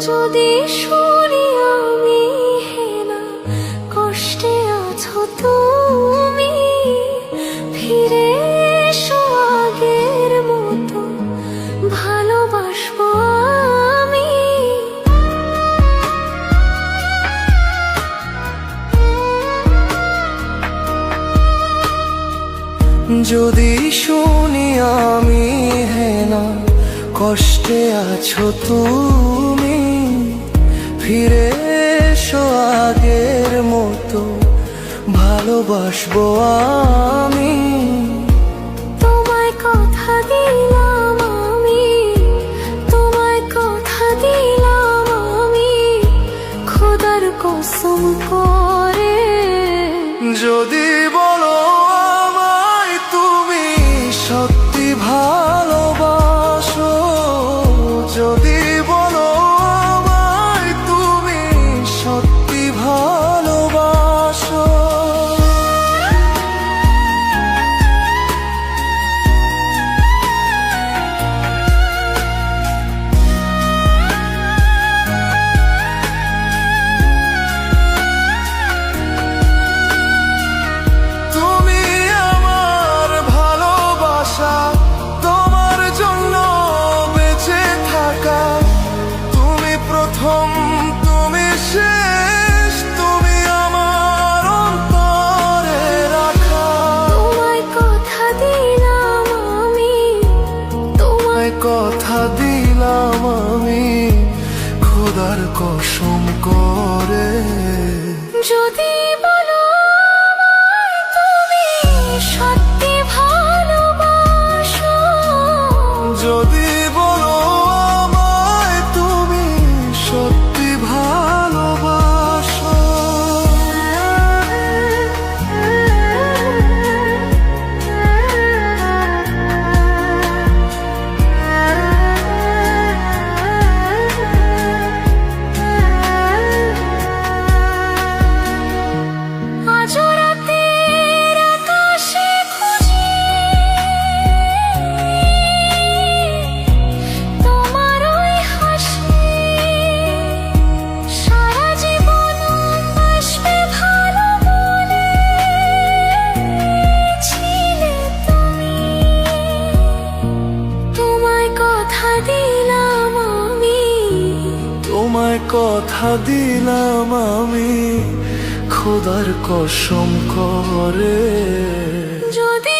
যদি শুনি আমি হেনা কষ্টে আছো তুমি, ফিরে এসো আগের মতো ভালোবাসবো আমি। যদি শুনি আমি হেনা কষ্টে আছো তুমি, ফিরে এসো আগের মতো ভালোবাসবো আমি। তোমায় কথা দিলাম আমি, তোমায় কথা দিলাম আমি, খোদার কসম করে। যদি বলো আমায় তুমি সত্যি ভালোবাসো, যদি বলো আমায় তুমি সত্যি ভালোবাসো, তুমি আমার ভালোবাসা, তোমার জন্য বেঁচে থাকা, তুমি প্রথম তুমি শেষ, তুমি আমার অন্তরে রাখা। তোমায় কথা দিলাম আমি, তোমায় কথা দিলাম আমি খোদার কসম করে। যদি বলো আমায় তুমি সত্যি ভালোবাসো, যদি বলো আমায় তুমি সত্যি ভালোবাসো, আজ রাতের আকাশে খুঁজি তোমার ওই হাসি, সারা জীবন বাসবে ভালো বলেছিলে তুমি। তোমায় কথা দিলাম আমি, তোমায় কথা দিলাম আমি খোদার কসম করে। যদি